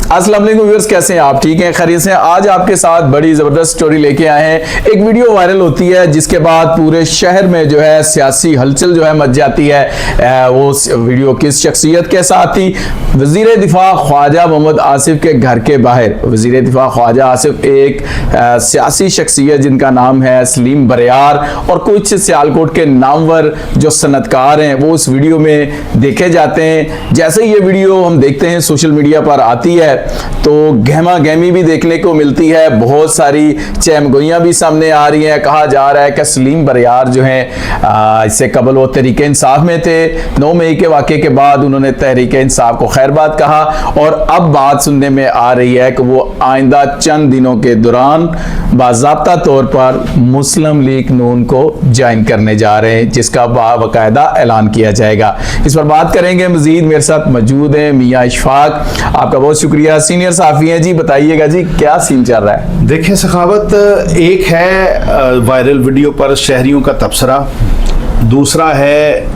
अस्सलाम वालेकुम व्यूअर्स, कैसे हैं आप? ठीक हैं, खैरियत से? आज आपके साथ बड़ी ज़बरदस्त स्टोरी लेके आए हैं। एक वीडियो वायरल होती है जिसके बाद पूरे शहर में जो है सियासी हलचल जो है मच जाती है। वो वीडियो किस शख्सियत के साथ थी? वज़ीर दिफा ख्वाजा मोहम्मद आसिफ के घर के बाहर वज़ीर दिफा ख्वाजा आसिफ एक सियासी शख्सियत जिनका नाम है सलीम बरियार और कुछ सियालकोट के नामवर जो सनतकार हैं वो इस वीडियो में देखे जाते हैं। जैसे ये वीडियो हम देखते हैं सोशल मीडिया पर आती है तो गहमा गहमी भी देखने को मिलती है, बहुत सारी चहमगोइयां भी सामने आ रही हैं। कहा जा रहा है कि सलीम बरियार जो हैं इससे कबल वो तहरीक इंसाफ में थे। 9 मई के वाक़े के बाद उन्होंने तहरीक इंसाफ को खैरबाद कहा और अब बात सुनने में आ रही है कि वो आइंदा चंद दिनों के दौरान बाज़ाब्ता तौर पर मुस्लिम लीग नून को ज्वाइन करने जा रहे हैं, जिसका बाकायदा ऐलान किया जाएगा। इस पर बात करेंगे मजीद। मेरे साथ मौजूद हैं मियाँ इशफाक, आपका बहुत शुक्रिया, सीनियर साफ़ी हैं जी। बताइएगा जी क्या सीन चल रहा है? देखिए सखावत, एक है वायरल वीडियो पर शहरियों का तबसरा, दूसरा है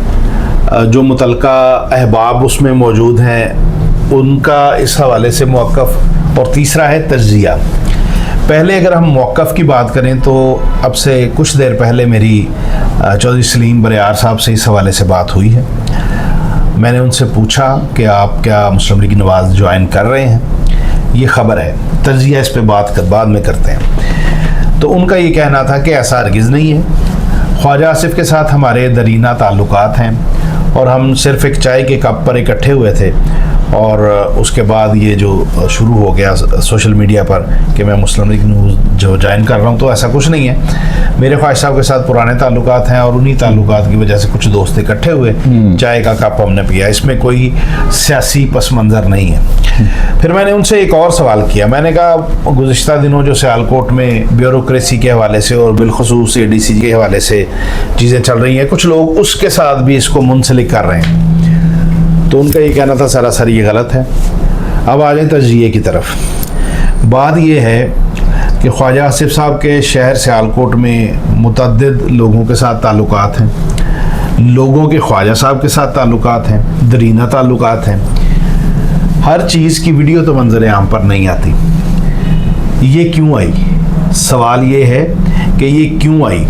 जो मुतलका अहबाब उसमें मौजूद हैं उनका इस हवाले से मौक़िफ़, और तीसरा है तज्ज़िया। पहले अगर हम मौक़िफ़ की बात करें तो अब से कुछ देर पहले मेरी चौधरी सलीम बरियार साहब से इस हवाले से बात हुई है। मैंने उनसे पूछा कि आप क्या मुस्लिम लीग नवाज़ ज्वाइन कर रहे हैं, ये ख़बर है, तज्ज़िया इस पे बाद में करते हैं। तो उनका ये कहना था कि ऐसा हरगिज़ नहीं है, ख्वाजा आसिफ के साथ हमारे दरीना ताल्लुकात हैं और हम सिर्फ़ एक चाय के कप पर इकट्ठे हुए थे और उसके बाद ये जो शुरू हो गया सोशल मीडिया पर कि मैं मुस्लिम लीग जो ज्वाइन कर रहा हूँ, तो ऐसा कुछ नहीं है। मेरे ख्वाजा साहब के साथ पुराने ताल्लुकात हैं और उन्हीं ताल्लुकात की वजह से कुछ दोस्त इकट्ठे हुए, चाय का कप हमने पिया, इसमें कोई सियासी पस मंज़र नहीं है। फिर मैंने उनसे एक और सवाल किया। मैंने कहा गुज़िश्ता दिनों जो सियालकोट में ब्यूरोक्रेसी के हवाले से और बिलखुसूस ADC के हवाले से चीज़ें चल रही हैं, कुछ लोग उसके साथ भी इसको मुंसलिक कर रहे हैं। तो उनका ये कहना था सरासर ये गलत है। अब आ जाए तज्ज़िये की तरफ। बात ये है कि ख्वाजा आसिफ साहब के शहर सियालकोट में मुतअद्दिद लोगों के साथ ताल्लुकात हैं, लोगों के ख्वाजा साहब के साथ ताल्लुकात हैं, दरीना ताल्लुकात हैं। हर चीज़ की वीडियो तो मंजर आम पर नहीं आती। ये क्यों आई? सवाल ये है कि ये क्यों आई।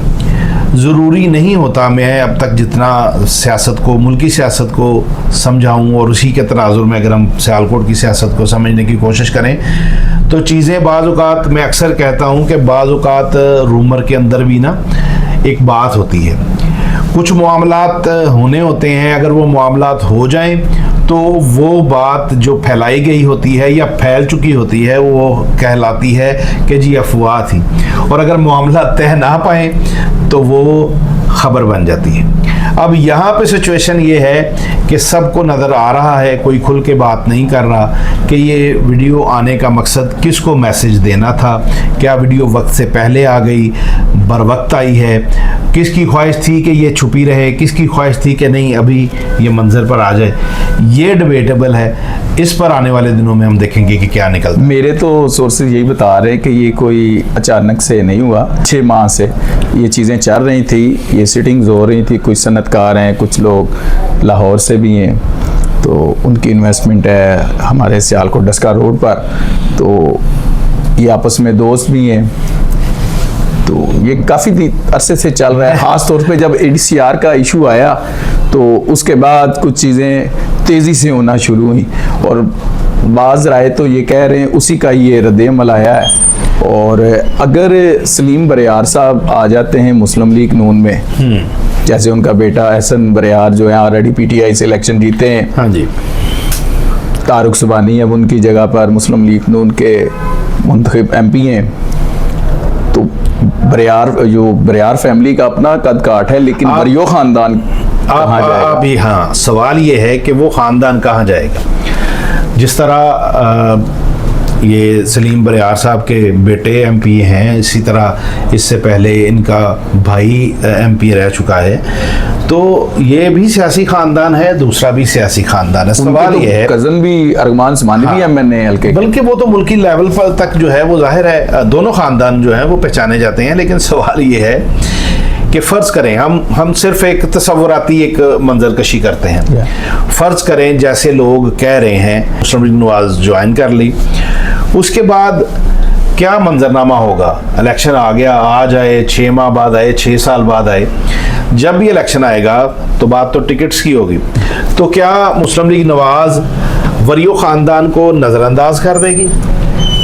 ज़रूरी नहीं होता मैं अब तक जितना सियासत को, मुल्की सियासत को समझाऊँ और उसी के तनाजुर में अगर हम सियालकोट की सियासत को समझने की कोशिश करें तो चीज़ें बाज़ औक़ात, मैं अक्सर कहता हूँ कि बाज़ औक़ात रूमर के अंदर भी ना एक बात होती है। कुछ मामलात होने होते हैं, अगर वो मामलात हो जाएं तो वो बात जो फैलाई गई होती है या फैल चुकी होती है वो कहलाती है कि जी अफवाह थी, और अगर मामला तय ना पाए तो वो ख़बर बन जाती है। अब यहाँ पे सिचुएशन ये है कि सबको नज़र आ रहा है, कोई खुल के बात नहीं कर रहा कि ये वीडियो आने का मकसद किसको मैसेज देना था, क्या वीडियो वक्त से पहले आ गई, बर वक्त आई है, किसकी ख्वाहिश थी कि ये छुपी रहे, किसकी ख्वाहिश थी कि नहीं अभी ये मंजर पर आ जाए। ये डिबेटेबल है। इस पर आने वाले दिनों में हम देखेंगे कि क्या निकलता है। मेरे तो सोर्सेज यही बता रहे हैं कि ये कोई अचानक से नहीं हुआ, 6 माह से ये चीज़ें चल रही थी, ये सिटिंग्स हो रही थी। कुछ सनतकार हैं, कुछ लोग लाहौर से भी हैं, तो उनकी इन्वेस्टमेंट है हमारे सियालकोट डस्का रोड पर, तो ये आपस में दोस्त भी हैं। तो ये काफ़ी अरसे से चल रहा है। ख़ास तौर पे जब ADCR का इशू आया तो उसके बाद कुछ चीज़ें तेज़ी से होना शुरू हुई और बाज़ राय तो ये कह रहे हैं उसी का ये रद्द-ए-अमल आया है। और अगर सलीम बरियार साहब आ जाते हैं मुस्लिम लीग नून में, जैसे उनका बेटा एहसन बरियार जो है ऑलरेडी PTI से इलेक्शन जीते हैं, हाँ जी, तारुक सुबानी अब उनकी जगह पर मुस्लिम लीग नून के मुंतखब MP हैं, तो बरियार फैमिली का अपना कद काठ है, लेकिन बरियो ख़ानदान कहाँ जाएगा? अभी हाँ, सवाल ये है कि वो ख़ानदान कहाँ जाएगा। जिस तरह ये सलीम बरियार साहब के बेटे MP हैं, इसी तरह इससे पहले इनका भाई MP रह चुका है, तो ये भी सियासी ख़ानदान है, दूसरा भी सियासी ख़ानदान है। सवाल ये है, कज़न भी अरमान उस्मानी भी MNA हल्के, बल्कि वो तो मुल्की लेवल पर तक जो है वो जाहिर है दोनों ख़ानदान जो है वो पहचाने जाते हैं। लेकिन सवाल ये है कि फ़र्ज़ करें हम सिर्फ एक तसव्वुराती एक मंजर कशी करते हैं। फ़र्ज़ करें जैसे लोग कह रहे हैं मुस्लिम लीग नवाज ज्वाइन कर ली, उसके बाद क्या मंजरनामा होगा? इलेक्शन आ गया, आ जाए 6 माह बाद आए, 6 साल बाद आए, जब भी इलेक्शन आएगा तो बात तो टिकट्स की होगी। तो क्या मुस्लिम लीग नवाज वरियो ख़ानदान को नज़रअंदाज कर देगी?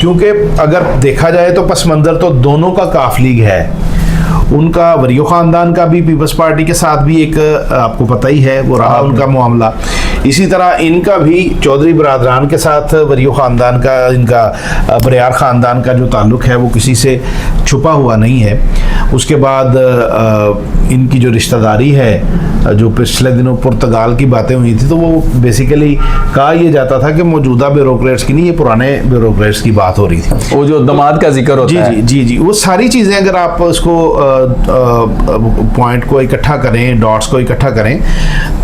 क्योंकि अगर देखा जाए तो पस मंज़र तो दोनों का काफिल है, उनका वरियो ख़ानदान का भी पीपल्स पार्टी के साथ भी एक आपको पता ही है वो रहा उनका मामला, इसी तरह इनका भी चौधरी बरादरान के साथ वरियो ख़ानदान का, इनका बरियार ख़ानदान का जो ताल्लुक़ है वो किसी से छुपा हुआ नहीं है। उसके बाद इनकी जो रिश्तेदारी है, जो पिछले दिनों पुर्तगाल की बातें हुई थी, तो वो बेसिकली कहा यह जाता था कि मौजूदा ब्यूरोक्रेट्स की नहीं, ये पुराने ब्यूरोक्रेट्स की बात हो रही थी। वो जो दामाद का जिक्र होता है, जी, वो सारी चीज़ें अगर आप उसको पॉइंट को इकट्ठा करें, डॉट्स को इकट्ठा करें,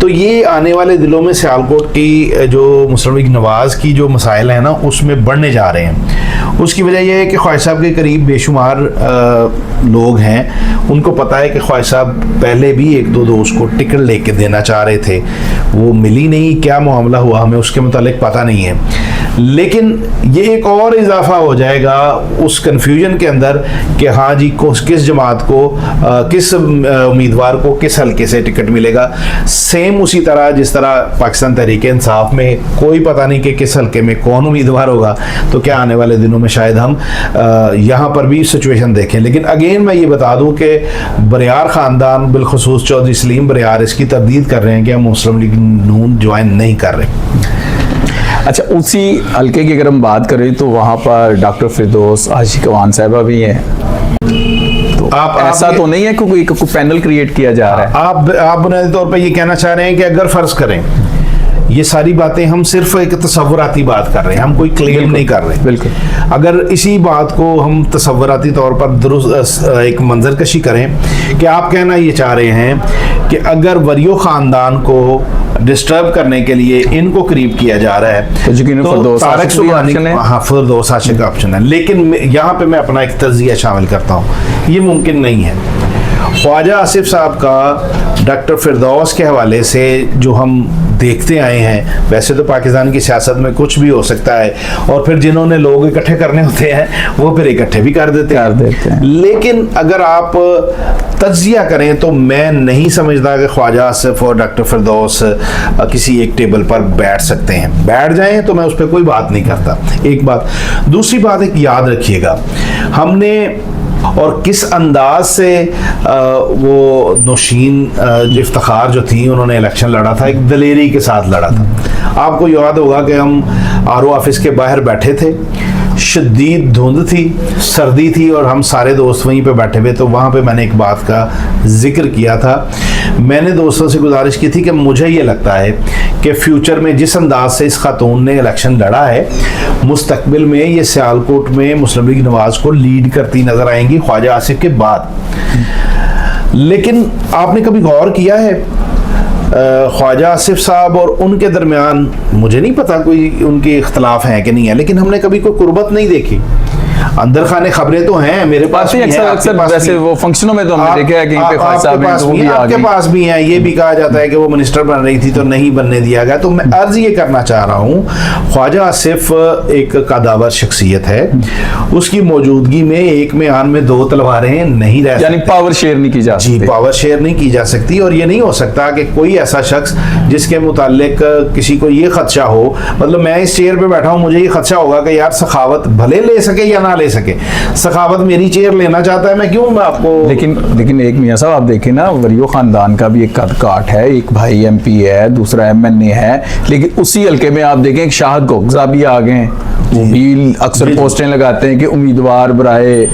तो ये आने वाले दिनों में सियालकोट की जो मुस्लिम लीग नवाज की जो मसाइल हैं ना, उसमें बढ़ने जा रहे हैं। उसकी वजह यह है कि ख्वाजा साहब के करीब बेशुमार लोग हैं, उनको पता है कि ख्वाजा साहब पहले भी 1-2 दोस्त को टिकट लेके देना चाह रहे थे, वो मिली नहीं, क्या मामला हुआ हमें उसके मुतालिक पता नहीं है। लेकिन ये एक और इजाफा हो जाएगा उस कन्फ्यूजन के अंदर कि हाँ जी किस जमात को, किस उम्मीदवार को किस हल्के से टिकट मिलेगा। सेम उसी तरह जिस तरह पाकिस्तान तहरीक-ए-इंसाफ में कोई पता नहीं कि किस हल्के में कौन उम्मीदवार होगा, तो क्या आने वाले दिनों में शायद हम यहाँ पर भी सिचुएशन देखें। लेकिन अगेन मैं ये बता दूँ कि बरियार ख़ानदान बिलखुसूस चौधरी सलीम बरियार इसकी तरदीद कर रहे हैं कि हम मुस्लिम लीग नून ज्वाइन नहीं कर रहे। अच्छा, उसी हल्के की अगर हम बात करें तो वहाँ पर डॉक्टर फिरदौस आशिक अवान साहिबा भी हैं, तो ऐसा तो नहीं है कि कोई पैनल क्रिएट किया जा रहा है? आप बुनियादी तौर पर ये कहना चाह रहे हैं कि अगर फ़र्ज़ करें ये सारी बातें, हम सिर्फ एक तसव्वुराती बात कर रहे हैं, हम कोई क्लेम नहीं कर रहे। बिल्कुल। अगर इसी बात को हम तसव्वुराती तौर पर दुरुस्त एक मंजरकशी करें कि आप कहना ये चाह रहे हैं कि अगर वरियो ख़ानदान को डिस्टर्ब करने के लिए इनको करीब किया जा रहा है तो तारक सुबहानी, हाँ, फिरदौस आशिक का ऑप्शन है। लेकिन यहाँ पे मैं अपना एक तज़किया शामिल करता हूँ, ये मुमकिन नहीं है। ख्वाजा आसिफ साहब का डॉक्टर फिरदौस के हवाले से जो हम देखते आए हैं, वैसे तो पाकिस्तान की सियासत में कुछ भी हो सकता है, और फिर जिन्होंने लोग इकट्ठे करने होते हैं वो फिर इकट्ठे भी कर देते हैं। लेकिन अगर आप तज्जिया करें तो मैं नहीं समझता कि ख्वाजा आसिफ और डॉक्टर फिरदौस किसी एक टेबल पर बैठ सकते हैं। बैठ जाएं तो मैं उस पर कोई बात नहीं करता, एक बात। दूसरी बात एक याद रखिएगा, हमने और किस अंदाज से वो नौशीन इफ्तिखार जो थी उन्होंने इलेक्शन लड़ा था, एक दलेरी के साथ लड़ा था। आपको याद होगा कि हम आरओ ऑफिस के बाहर बैठे थे, शदीद धुंध थी, सर्दी थी, और हम सारे दोस्त वहीं पे बैठे हुए। तो वहाँ पे मैंने एक बात का जिक्र किया था, मैंने दोस्तों से गुजारिश की थी कि मुझे ये लगता है कि फ्यूचर में जिस अंदाज से इस खातून ने इलेक्शन लड़ा है, मुस्तकबिल में ये सियालकोट में मुस्लिम लीग नवाज को लीड करती नजर आएंगी ख्वाजा आसिफ के बाद। लेकिन आपने कभी गौर किया है ख्वाजा आसिफ साहब और उनके दरमियान, मुझे नहीं पता कोई उनके इख्तलाफ हैं कि नहीं है, लेकिन हमने कभी कोई कुर्बत नहीं देखी। अंदर खाने खबरें तो हैं, मेरे पास भी हैं, अक्सर वैसे वो फंक्शनों में तो हमने देखा है कि पे ख्वाजा साहब हैं, तो वो भी आपके पास भी हैं। ये भी कहा जाता है कि वो मिनिस्टर बन रही थी तो नहीं बनने दिया गया। तो मैं अर्ज ये करना चाह रहा हूँ, ख्वाजा आसिफ एक कादावर शख्सियत है, उसकी मौजूदगी में एक में आन में दो तलवारें नहीं रह सकती, यानी पावर शेयर नहीं की जा सकती। जी, पावर शेयर नहीं की जा सकती। और ये नहीं हो सकता कि कोई ऐसा शख्स जिसके मुतालिक किसी को ये खदशा हो, मतलब मैं इस चेयर पे बैठा हूँ, मुझे ये खदशा होगा कि यार सखावत भले ले सके या ना ले सके, सखावत मेरी चेयर लेना चाहता है, मैं क्यों मैं आपको। लेकिन एक मियां साहब आप देखें ना, वरियो खानदान का भी एक कद काट है, एक भाई एमपी है, दूसरा एमएनए है, लेकिन उसी हल्के में आप देखें शाहद गोगजा भी आ गए, वो भी अक्सर पोस्टें लगाते हैं कि उम्मीदवार बराए।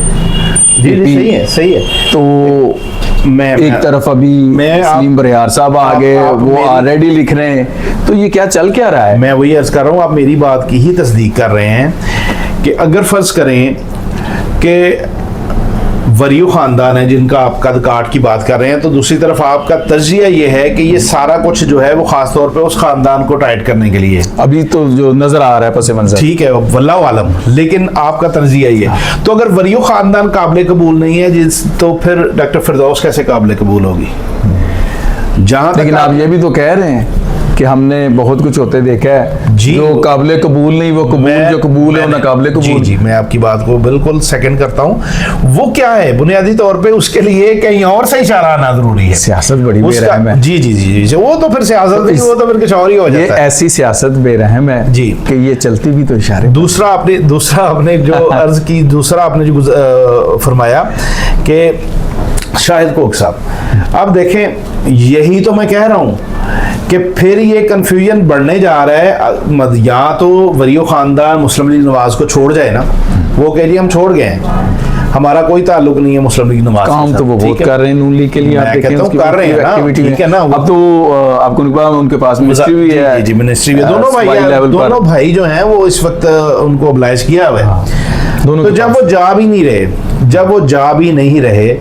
सही है। तो मैं एक तरफ अभी सलीम बरियार साहब आ गए, वो ऑलरेडी लिख रहे हैं, तो ये क्या चल क्या रहा है? मैं वही अर्ज कर रहा हूँ, आप मेरी बात की ही तस्दीक कर रहे हैं कि अगर फर्ज करें कि वरियो खानदान है जिनका आप कद काट की बात कर रहे हैं, तो दूसरी तरफ आपका तर्जिया ये है कि ये सारा कुछ जो है वो खास तौर पे उस खानदान को टाइट करने के लिए, अभी तो जो नजर आ रहा है पसे मंजर, ठीक है वल्लाहु आलम, लेकिन आपका तर्जिया ये है। तो अगर वरियो खानदान काबिल कबूल नहीं है तो फिर डॉक्टर फिरदौस कैसे काबिल कबूल होगी? जहां लेकिन आप ये भी तो कह रहे हैं कि हमने बहुत कुछ होते देखा है जी, जो काबिल कबूल नहीं वो कबूल, जो कबूल है वो नाकाबिल कबूल। जी, मैं आपकी बात को बिल्कुल सेकंड करता हूँ। वो क्या है, बुनियादी तौर पे उसके लिए कहीं और से इशारा आना जरूरी है। सियासत बड़ी बेरहम है। जी जी जी जी, वो तो फिर सियासत नहीं, वो तो फिर कुछ और ही हो जाता है। ऐसी सियासत बेरहम है जी कि ये चलती भी तो इशारे। दूसरा आपने जो अर्ज की, दूसरा आपने जो फरमाया कि शाहिद कोक साहब, अब देखें यही तो मैं कह रहा हूँ कि फिर ये कंफ्यूजन बढ़ने जा रहा है। या तो वरियो खानदान मुस्लिम लीग नवाज को छोड़ जाए ना, वो कह रही हम छोड़ गए हैं, हमारा कोई ताल्लुक नहीं है मुस्लिम लीग नवाज से। काम तो वो बहुत कर रहे हैं नून लीग के लिए, आप देखें उसकी कर रहे हैं ना, ठीक है ना। अब तो आपको नहीं पता उनके पास मिनिस्ट्री भी है। जी मिनिस्ट्री भी, दोनों भाई जो हैं वो इस वक्त उनको ऑब्लाइज किया हुआ है। तो जब वो जा भी नहीं रहे,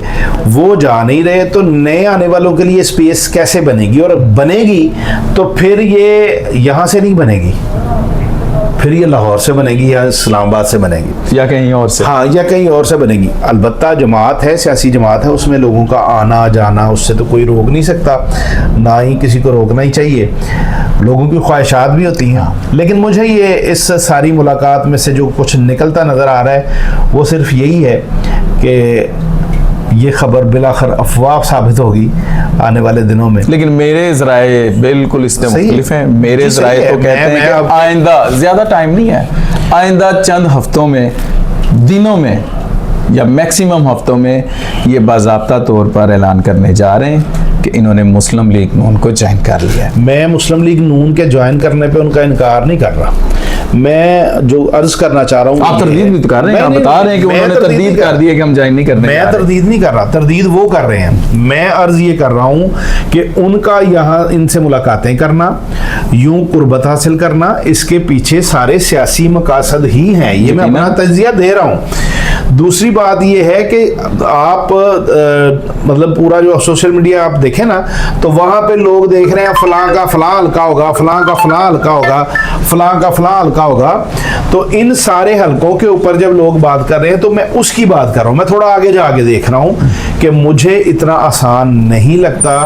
वो जा नहीं रहे तो नए आने वालों के लिए स्पेस कैसे बनेगी? और बनेगी तो फिर ये यहाँ से नहीं बनेगी, फिर ये लाहौर से बनेगी या इस्लामाबाद से बनेगी या कहीं और से। हाँ, या कहीं और से बनेगी। अलबत्ता जमात है, सियासी जमात है, उसमें लोगों का आना जाना उससे तो कोई रोक नहीं सकता, ना ही किसी को रोकना ही चाहिए। लोगों की ख्वाहिशात भी होती हैं, लेकिन मुझे ये इस सारी मुलाकात में से जो कुछ निकलता नज़र आ रहा है वो सिर्फ यही है कि ये खबर बिलाखिर अफवाह साबित होगी आने वाले दिनों में। लेकिन मेरे ज़राए बिल्कुल इससे मुख्तलिफ हैं। मेरे ज़राए तो कहते हैं कि आइंदा, ज़्यादा टाइम नहीं है, आइंदा चंद हफ्तों में, दिनों में या मैक्सिमम हफ्तों में ये बाज़ाब्ता तौर पर ऐलान करने जा रहे हैं कि इन्होंने मुस्लिम लीग नून को ज्वाइन कर लिया है। मैं मुस्लिम लीग नून के ज्वाइन करने पे उनका इनकार नहीं कर रहा। मैं जो अर्ज करना चाह रहा हूँ, आप तरदीद भी तो कर रहे हैं, आप बता रहे हैं कि उन्होंने तरदीद कर दी है कि हम ज्वाइन नहीं करने। मैं तरदीद नहीं कर रहा, तरदीद वो कर रहे हैं। मैं अर्ज ये कर रहा हूँ कि उनका यहाँ इनसे मुलाकातें करना, यूं कुर्बत हासिल करना, इसके पीछे सारे सियासी मकासद ही हैं। ये मैं अपना तज्जिया दे रहा हूँ। दूसरी बात ये है कि आप मतलब पूरा जो सोशल मीडिया आप देखें ना, तो वहाँ पे लोग देख रहे हैं फलां का फलां हल्का होगा, फलां का फलां हल्का होगा, फलां का फलां हल्का होगा। तो इन सारे हलकों के ऊपर जब लोग बात कर रहे हैं तो मैं उसकी बात कर रहा हूँ। मैं थोड़ा आगे जाके देख रहा हूँ कि मुझे इतना आसान नहीं लगता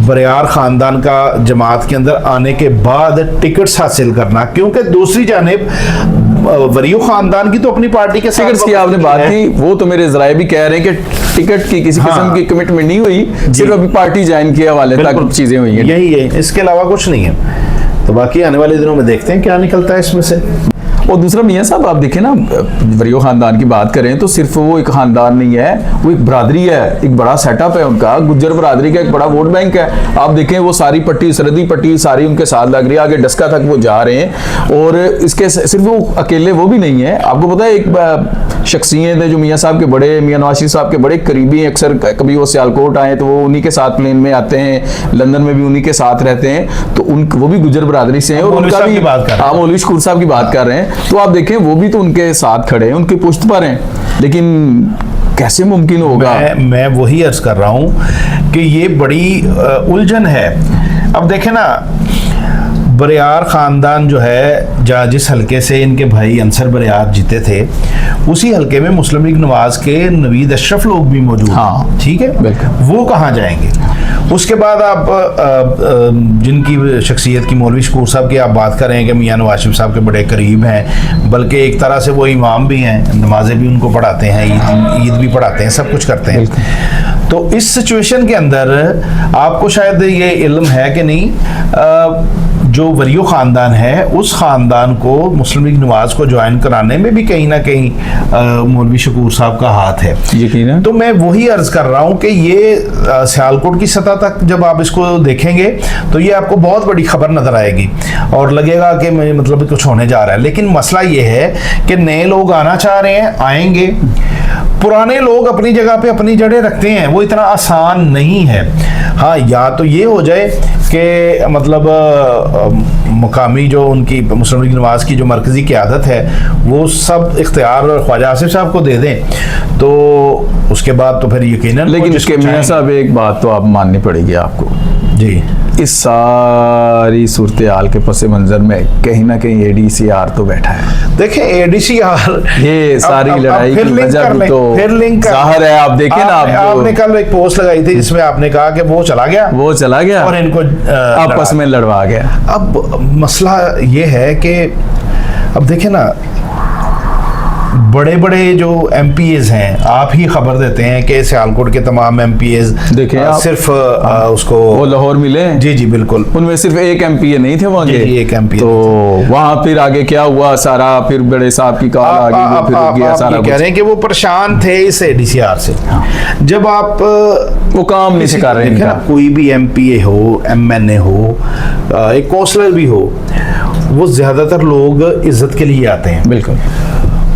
बरियार ख़ानदान का जमात के अंदर आने के बाद टिकट्स हासिल करना, क्योंकि दूसरी जानिब वरियो ख़ानदान की तो अपनी पार्टी के टिकट्स की आपने बात की, वो तो मेरे ज़राए भी कह रहे हैं कि टिकट की किसी किस्म की कमिटमेंट नहीं हुई, सिर्फ अभी पार्टी ज्वाइन किया वाले तक चीज़ें हुई हैं। यही है, इसके अलावा कुछ नहीं है। तो बाकी आने वाले दिनों में देखते हैं क्या निकलता है इसमें से। और दूसरा मियाँ साहब आप देखें ना, वरियो ख़ानदान की बात करें तो सिर्फ वो एक ख़ानदान नहीं है, वो एक बरादरी है, एक बड़ा सेटअप है उनका, गुज्जर बरादरी का एक बड़ा वोट बैंक है। आप देखें वो सारी पट्टी, सरहदी पट्टी सारी उनके साथ लग रही है, आगे डस्का तक वो जा रहे हैं। और इसके सिर्फ वो अकेले वो भी नहीं है, आपको पता है एक शख्सियत है जो मियाँ साहब के बड़े, मियाँ नवाज शरीफ साहब के बड़े करीबी हैं। अक्सर कभी वो सियालकोट आए तो वो उन्हीं के साथ प्लेन में आते हैं, लंदन में भी उन्हीं के साथ रहते हैं, तो वो भी गुज्जर बरादरी से हैं। और उनका भी मौलवी शकूर साहब की बात कर रहे हैं, तो आप देखें वो भी तो उनके साथ खड़े हैं, उनकी पुश्त पर हैं। लेकिन कैसे मुमकिन होगा? मैं वही अर्ज कर रहा हूँ कि ये बड़ी उलझन है। अब देखें ना, बरियार ख़ानदान जो है, जिस हलके से इनके भाई अंसर बरियार जीते थे, उसी हलके में मुस्लिम लीग नवाज के नवीद अशरफ लोग भी मौजूद हैं। हाँ, ठीक है, वो कहाँ जाएंगे? उसके बाद आप जिनकी शख्सियत की मौलवी शकूर साहब की आप बात कर रहे हैं कि मियाँ नवाज शरीफ साहब के बड़े करीब हैं, बल्कि एक तरह से वो इमाम भी हैं, नमाजें भी उनको पढ़ाते हैं, ईद भी पढ़ाते हैं, सब कुछ करते हैं। तो इस सिचुएशन के अंदर आपको शायद ये इल्म है कि नहीं, जो वरियो ख़ानदान है उस ख़ानदान को मुस्लिम लीग नवाज को ज्वाइन कराने में भी कहीं ना कहीं मौलवी शकूर साहब का हाथ है, यकीनन। तो मैं वही अर्ज कर रहा हूँ कि ये सियालकोट की सतह तक जब आप इसको देखेंगे तो ये आपको बहुत बड़ी खबर नजर आएगी और लगेगा कि मतलब कुछ होने जा रहा है। लेकिन मसला ये है कि नए लोग आना चाह रहे हैं, आएंगे, पुराने लोग अपनी जगह पे अपनी जड़ें रखते हैं, वो इतना आसान नहीं है। हाँ, या तो ये हो जाए कि मतलब मकामी जो उनकी मुस्लिम लीग नवाज की जो मरकज़ी क़यादत है वो सब इख्तियार ख्वाजा आसिफ साहब को दे दें, तो उसके बाद तो फिर यकीनन। लेकिन इसके मियां साहब एक बात तो आप माननी पड़ेगी आपको जी, इस सारी सूरत हाल के पस मंजर में कहीं ना कहीं एडीसीआर तो बैठा है। देखें एडीसीआर ये सारी लड़ाई की वजह भी तो जाहिर है। आप देखें ना, आपने कल एक पोस्ट लगाई थी जिसमें आपने कहा कि वो चला गया और इनको आपस में लड़वा गया। अब मसला ये है कि अब देखें ना, बड़े बड़े जो एमपीएज हैं, आप ही खबर देते हैं कि सियालकोट के तमाम एमपीएज देखें सिर्फ उसको वो लाहौर मिले। जी जी बिल्कुल, उनमें सिर्फ एक एमपीए नहीं थे वहाँ के, एक एमपीए। तो वहाँ फिर आगे क्या हुआ सारा, फिर बड़े साहब की कॉल आ गई, वो फिर गया सारा। कह रहे हैं कि वो परेशान थे इस एडीसीआर से। जब आप वो काम नहीं कर रहे हैं, कोई भी एमपीए हो, एमएनए हो, एक काउंसलर भी हो, वो ज्यादातर लोग इज्जत के लिए आते हैं। बिल्कुल,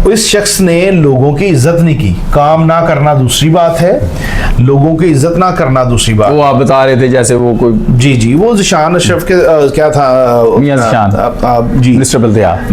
इस शख्स ने लोगों की इज्जत नहीं की। काम ना करना दूसरी बात है, लोगों की इज्जत ना करना दूसरी बात। वो आप बता रहे थे जैसे वो कोई जी जी, वो ज़िशान अशरफ के क्या था, मियां ज़िशान जी, मिस्टर बल्दियार,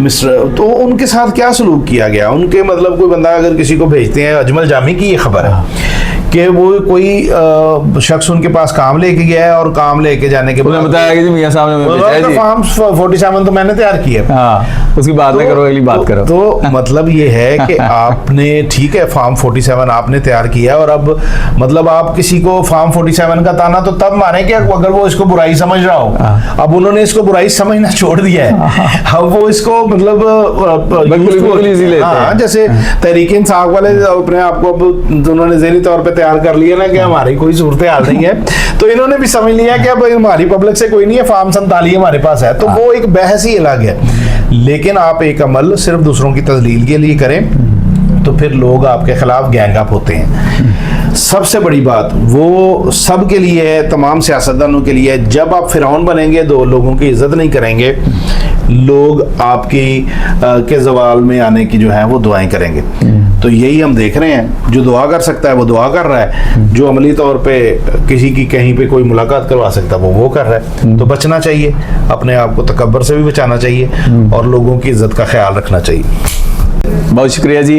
तो उनके साथ क्या सलूक किया गया। उनके मतलब कोई बंदा अगर किसी को भेजते हैं, अजमल जामी की ये खबर है कि वो कोई शख्स उनके पास काम लेके गया है और काम लेके जाने के बाद बताया कि मियां साहब ने भेजा है जी, फॉर्म 47 तो मैंने तैयार किया। हाँ, उसकी बात नहीं करो, अगली बात करो। तो मतलब ये है कि आपने ठीक है फॉर्म 47 आपने तैयार किया, और अब मतलब आप किसी को फॉर्म 47 का ताना तो तब मारे कि अगर वो इसको बुराई समझ रहा हो। अब उन्होंने इसको बुराई समझना छोड़ दिया है। अब वो इसको मतलब जैसे तहरीक इंसाफ वाले अपने आप को उन्होंने ज़हनी तौर पे तैयार कर लिया ना कि हमारी कोई सूरत हाल नहीं है, तो इन्होंने भी समझ लिया कि अब हमारी पब्लिक से कोई नहीं है, फॉर्म 47 हमारे पास है। तो वो एक बहस ही अलग है। लेकिन आप एक अमल सिर्फ दूसरों की तजलील के लिए करें तो फिर लोग आपके खिलाफ गैंग अप होते हैं। सबसे बड़ी बात वो सब के लिए है, तमाम सियासतदानों के लिए। जब आप फिरौन बनेंगे तो लोगों की इज्जत नहीं करेंगे, लोग आपकी के जवाल में आने की जो है वो दुआएं करेंगे। तो यही हम देख रहे हैं, जो दुआ कर सकता है वो दुआ कर रहा है, जो अमली तौर पे किसी की कहीं पे कोई मुलाकात करवा सकता है वो कर रहा है। तो बचना चाहिए, अपने आप को तकब्बर से भी बचाना चाहिए और लोगों की इज्जत का ख्याल रखना चाहिए। बहुत शुक्रिया जी।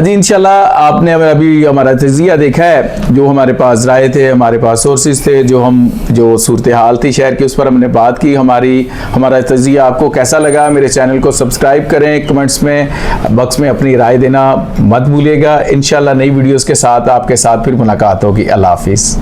जी इंशाल्लाह आपने अभी हमारा तजिया देखा है, जो हमारे पास राय थे, हमारे पास सोर्सेज थे, जो सूरत हाल थी शहर की, उस पर हमने बात की। हमारा तजिया आपको कैसा लगा? मेरे चैनल को सब्सक्राइब करें, कमेंट्स में बॉक्स में अपनी राय देना मत भूलिएगा। इंशाल्लाह नई वीडियोस के साथ आपके साथ फिर मुलाकात होगी। अल्लाह हाफिज़।